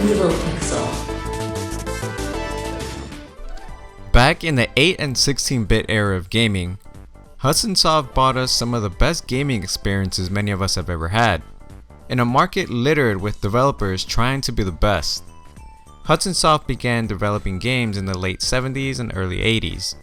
Evil Pixel. Back in the 8 and 16-bit era of gaming, Hudson Soft bought us some of the best gaming experiences many of us have ever had, in a market littered with developers trying to be the best. Hudson Soft began developing games in the late 70s and early 80s,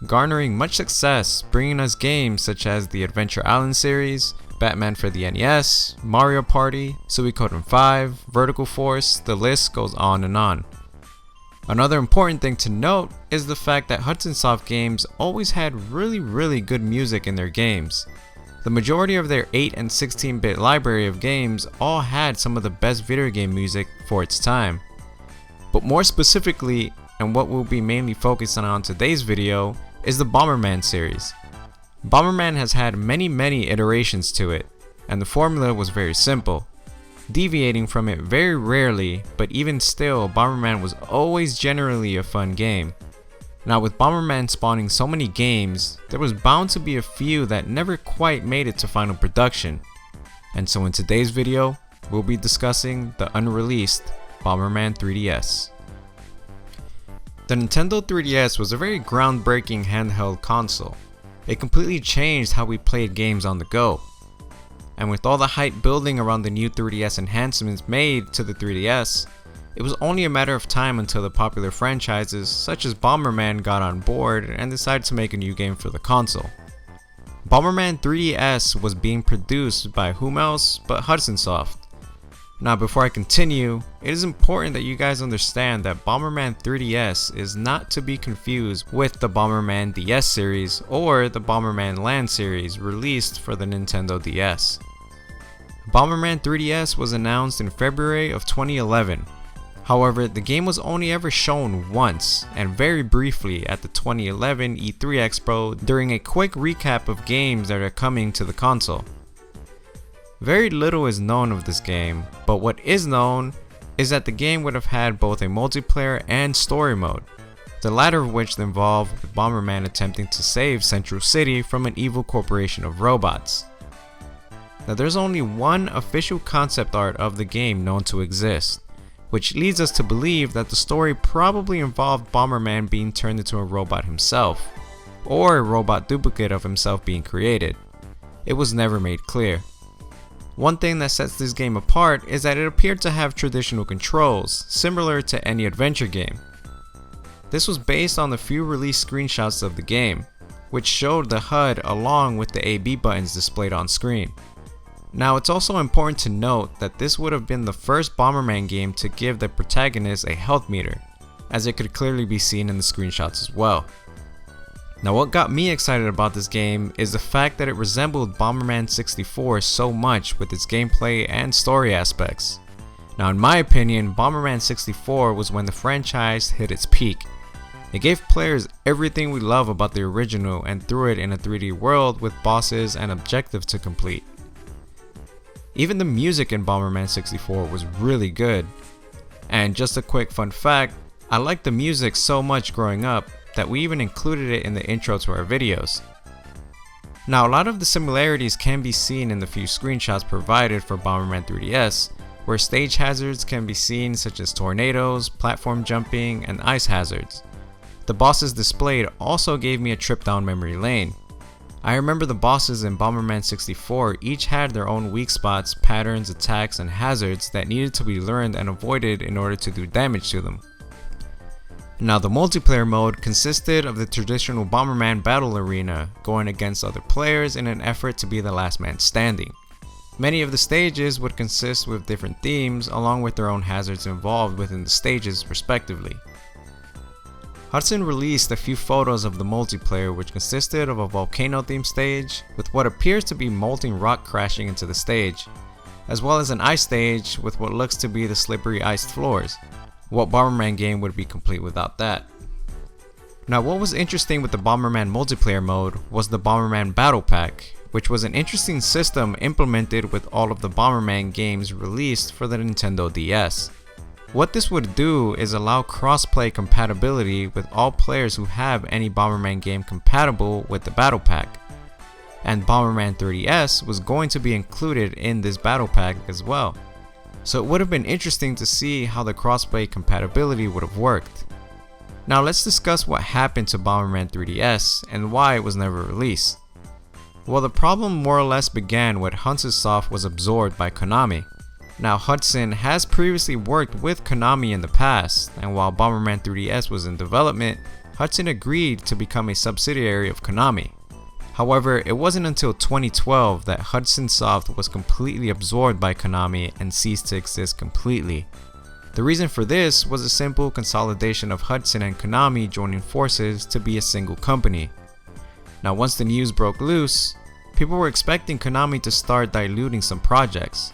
garnering much success, bringing us games such as the Adventure Island series, Batman for the NES, Mario Party, Suikoden 5, Vertical Force, the list goes on and on. Another important thing to note is the fact that Hudson Soft games always had really good music in their games. The majority of their 8 and 16-bit library of games all had some of the best video game music for its time. But more specifically, and what we'll be mainly focusing on today's video, is the Bomberman series. Bomberman has had many iterations to it, and the formula was very simple, deviating from it very rarely, but even still, Bomberman was always generally a fun game. Now, with Bomberman spawning so many games, there was bound to be a few that never quite made it to final production. And so in today's video, we'll be discussing the unreleased Bomberman 3DS. The Nintendo 3DS was a very groundbreaking handheld console. It completely changed how we played games on the go. And with all the hype building around the new 3DS enhancements made to the 3DS, it was only a matter of time until the popular franchises such as Bomberman got on board and decided to make a new game for the console. Bomberman 3DS was being produced by whom else but Hudson Soft. Now, before I continue, it is important that you guys understand that Bomberman 3DS is not to be confused with the Bomberman DS series or the Bomberman Land series released for the Nintendo DS. Bomberman 3DS was announced in February of 2011. However, the game was only ever shown once and very briefly at the 2011 E3 Expo during a quick recap of games that are coming to the console. Very little is known of this game, but what is known is that the game would have had both a multiplayer and story mode, the latter of which involved Bomberman attempting to save Central City from an evil corporation of robots. Now, there's only one official concept art of the game known to exist, which leads us to believe that the story probably involved Bomberman being turned into a robot himself, or a robot duplicate of himself being created. It was never made clear. One thing that sets this game apart is that it appeared to have traditional controls, similar to any adventure game. This was based on the few released screenshots of the game, which showed the HUD along with the AB buttons displayed on screen. Now, it's also important to note that this would have been the first Bomberman game to give the protagonist a health meter, as it could clearly be seen in the screenshots as well. Now, what got me excited about this game is the fact that it resembled Bomberman 64 so much with its gameplay and story aspects. Now, in my opinion, Bomberman 64 was when the franchise hit its peak. It gave players everything we love about the original and threw it in a 3D world with bosses and objectives to complete. Even the music in Bomberman 64 was really good. And just a quick fun fact, I liked the music so much growing up that we even included it in the intro to our videos. Now, a lot of the similarities can be seen in the few screenshots provided for Bomberman 3DS, where stage hazards can be seen such as tornadoes, platform jumping, and ice hazards. The bosses displayed also gave me a trip down memory lane. I remember the bosses in Bomberman 64 each had their own weak spots, patterns, attacks, and hazards that needed to be learned and avoided in order to do damage to them. Now, the multiplayer mode consisted of the traditional Bomberman battle arena, going against other players in an effort to be the last man standing. Many of the stages would consist with different themes along with their own hazards involved within the stages respectively. Hudson released a few photos of the multiplayer, which consisted of a volcano themed stage with what appears to be molten rock crashing into the stage, as well as an ice stage with what looks to be the slippery iced floors. What Bomberman game would be complete without that? Now, what was interesting with the Bomberman multiplayer mode was the Bomberman Battle Pack, which was an interesting system implemented with all of the Bomberman games released for the Nintendo DS. What this would do is allow cross-play compatibility with all players who have any Bomberman game compatible with the Battle Pack. And Bomberman 3DS was going to be included in this Battle Pack as well. so it would have been interesting to see how the crossplay compatibility would have worked. Now let's discuss what happened to Bomberman 3DS and why it was never released. Well, the problem more or less began when Hudson Soft was absorbed by Konami. Now Hudson has previously worked with Konami in the past, and while Bomberman 3DS was in development, Hudson agreed to become a subsidiary of Konami. However, it wasn't until 2012 that Hudson Soft was completely absorbed by Konami and ceased to exist completely. The reason for this was a simple consolidation of Hudson and Konami joining forces to be a single company. Now once the news broke loose, people were expecting Konami to start diluting some projects.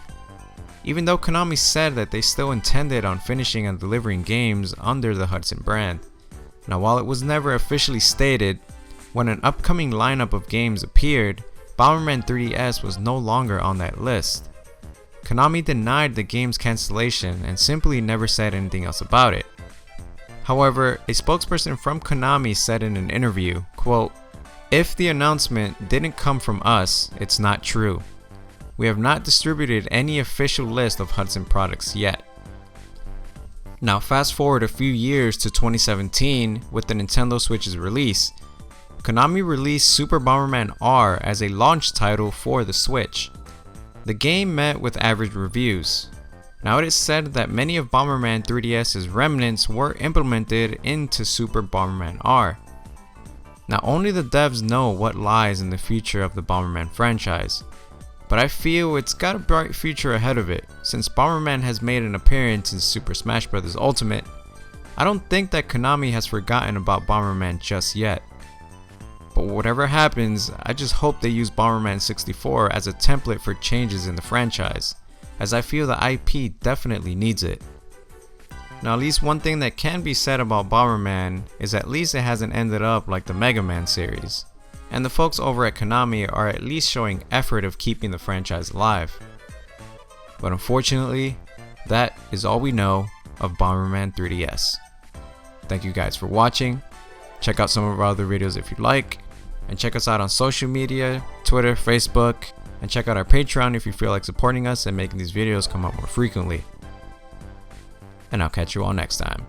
Even though Konami said that they still intended on finishing and delivering games under the Hudson brand. Now while it was never officially stated, when an upcoming lineup of games appeared, Bomberman 3DS was no longer on that list. Konami denied the game's cancellation and simply never said anything else about it. However, a spokesperson from Konami said in an interview, quote, "If the announcement didn't come from us, it's not true. We have not distributed any official list of Hudson products yet." Now fast forward a few years to 2017 with the Nintendo Switch's release. Konami released Super Bomberman R as a launch title for the Switch. The game met with average reviews. Now it is said that many of Bomberman 3DS's remnants were implemented into Super Bomberman R. Now only the devs know what lies in the future of the Bomberman franchise, but I feel it's got a bright future ahead of it. Since Bomberman has made an appearance in Super Smash Bros. Ultimate, I don't think that Konami has forgotten about Bomberman just yet. But whatever happens, I just hope they use Bomberman 64 as a template for changes in the franchise, as I feel the IP definitely needs it. Now at least one thing that can be said about Bomberman is at least it hasn't ended up like the Mega Man series, and the folks over at Konami are at least showing effort of keeping the franchise alive. But unfortunately, that is all we know of Bomberman 3DS. Thank you guys for watching. Check out some of our other videos if you'd like, and check us out on social media, Twitter, Facebook, and check out our Patreon if you feel like supporting us and making these videos come out more frequently. And I'll catch you all next time.